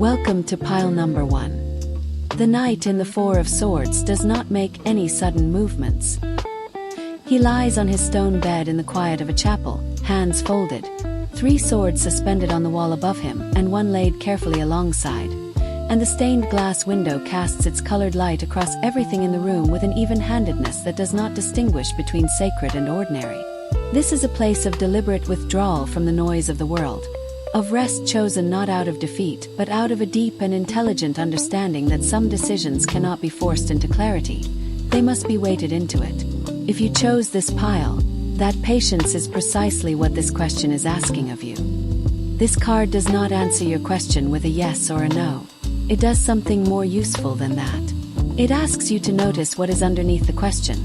Welcome to pile number 1. The knight in the Four of Swords does not make any sudden movements. He lies on his stone bed in the quiet of a chapel, hands folded, 3 swords suspended on the wall above him and one laid carefully alongside, and the stained glass window casts its colored light across everything in the room with an even-handedness that does not distinguish between sacred and ordinary. This is a place of deliberate withdrawal from the noise of the world, of rest chosen not out of defeat but out of a deep and intelligent understanding that some decisions cannot be forced into clarity, they must be weighted into it. If you chose this pile, that patience is precisely what this question is asking of you. This card does not answer your question with a yes or a no. It does something more useful than that. It asks you to notice what is underneath the question,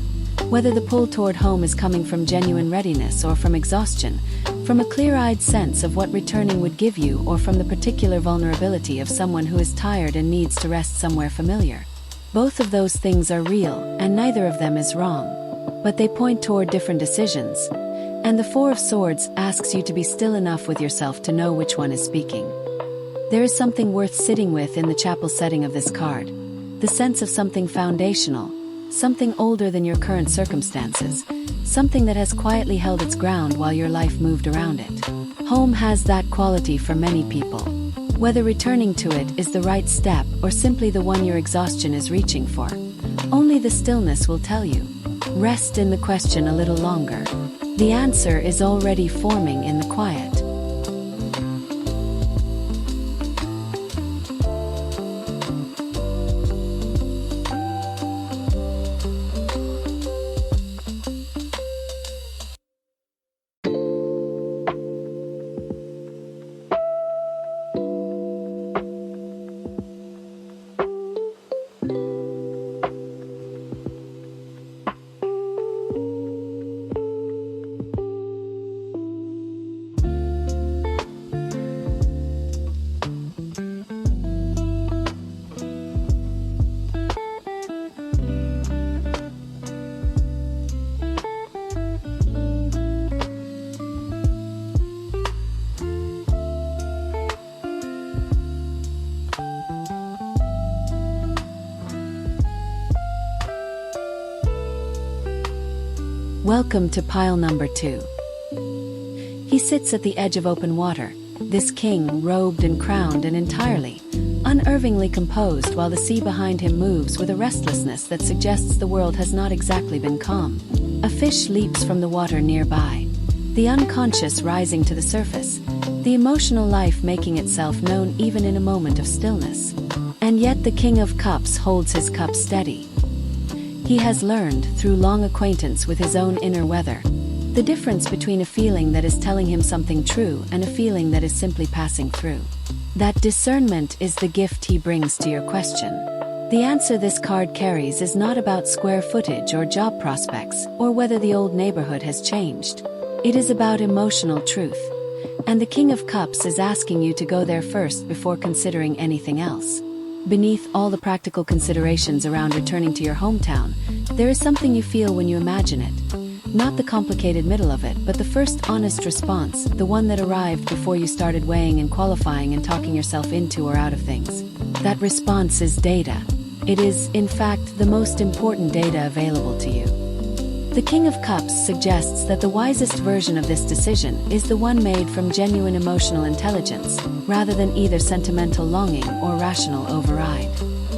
whether the pull toward home is coming from genuine readiness or from exhaustion, from a clear-eyed sense of what returning would give you or from the particular vulnerability of someone who is tired and needs to rest somewhere familiar. Both of those things are real, and neither of them is wrong. But they point toward different decisions, and the Four of Swords asks you to be still enough with yourself to know which one is speaking. There is something worth sitting with in the chapel setting of this card, the sense of something foundational, something older than your current circumstances, something that has quietly held its ground while your life moved around it. Home has that quality for many people. Whether returning to it is the right step or simply the one your exhaustion is reaching for, only the stillness will tell you. Rest in the question a little longer. The answer is already forming in the quiet. Welcome to pile number 2. He sits at the edge of open water, this king robed and crowned and entirely, unervingly composed while the sea behind him moves with a restlessness that suggests the world has not exactly been calm. A fish leaps from the water nearby, the unconscious rising to the surface, the emotional life making itself known even in a moment of stillness. And yet the King of Cups holds his cup steady. He has learned, through long acquaintance with his own inner weather, the difference between a feeling that is telling him something true and a feeling that is simply passing through. That discernment is the gift he brings to your question. The answer this card carries is not about square footage or job prospects or whether the old neighborhood has changed. It is about emotional truth. And the King of Cups is asking you to go there first before considering anything else. Beneath all the practical considerations around returning to your hometown, there is something you feel when you imagine it. Not the complicated middle of it, but the first honest response, the one that arrived before you started weighing and qualifying and talking yourself into or out of things. That response is data. It is, in fact, the most important data available to you. The King of Cups suggests that the wisest version of this decision is the one made from genuine emotional intelligence, rather than either sentimental longing or rational override.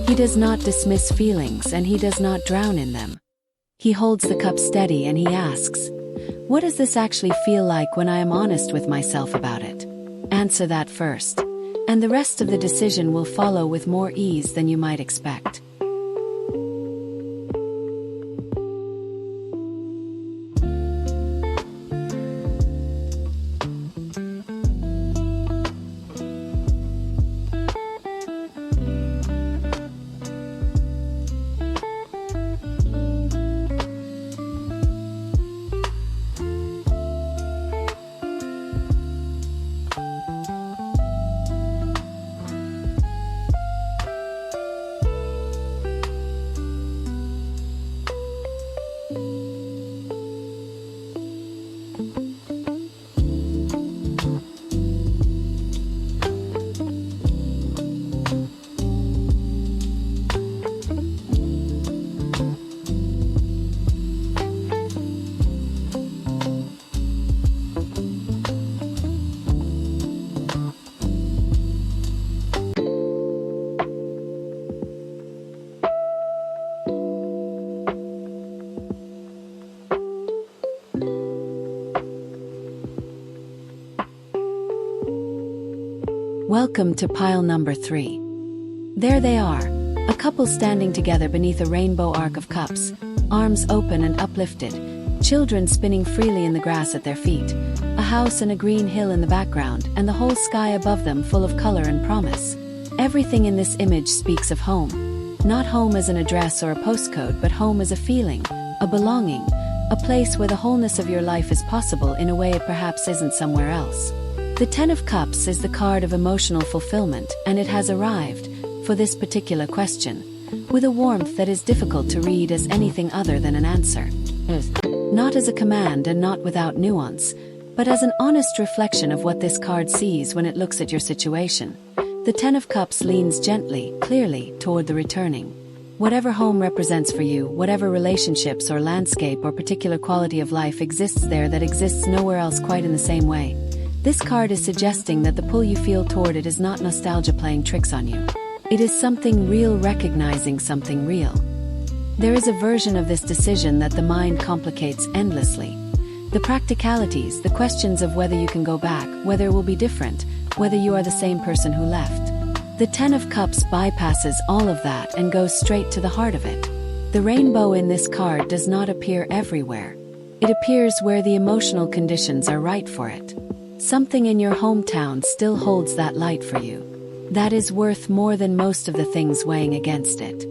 He does not dismiss feelings and he does not drown in them. He holds the cup steady and he asks, what does this actually feel like when I am honest with myself about it? Answer that first, and the rest of the decision will follow with more ease than you might expect. Welcome to pile number 3. There they are, a couple standing together beneath a rainbow arc of cups, arms open and uplifted, children spinning freely in the grass at their feet, a house and a green hill in the background, and the whole sky above them full of color and promise. Everything in this image speaks of home. Not home as an address or a postcode, but home as a feeling, a belonging, a place where the wholeness of your life is possible in a way it perhaps isn't somewhere else. The Ten of Cups is the card of emotional fulfillment, and it has arrived, for this particular question, with a warmth that is difficult to read as anything other than an answer. Not as a command and not without nuance, but as an honest reflection of what this card sees when it looks at your situation. The Ten of Cups leans gently, clearly, toward the returning. Whatever home represents for you, whatever relationships or landscape or particular quality of life exists there that exists nowhere else quite in the same way, this card is suggesting that the pull you feel toward it is not nostalgia playing tricks on you. It is something real, recognizing something real. There is a version of this decision that the mind complicates endlessly. The practicalities, the questions of whether you can go back, whether it will be different, whether you are the same person who left. The Ten of Cups bypasses all of that and goes straight to the heart of it. The rainbow in this card does not appear everywhere. It appears where the emotional conditions are right for it. Something in your hometown still holds that light for you. That is worth more than most of the things weighing against it.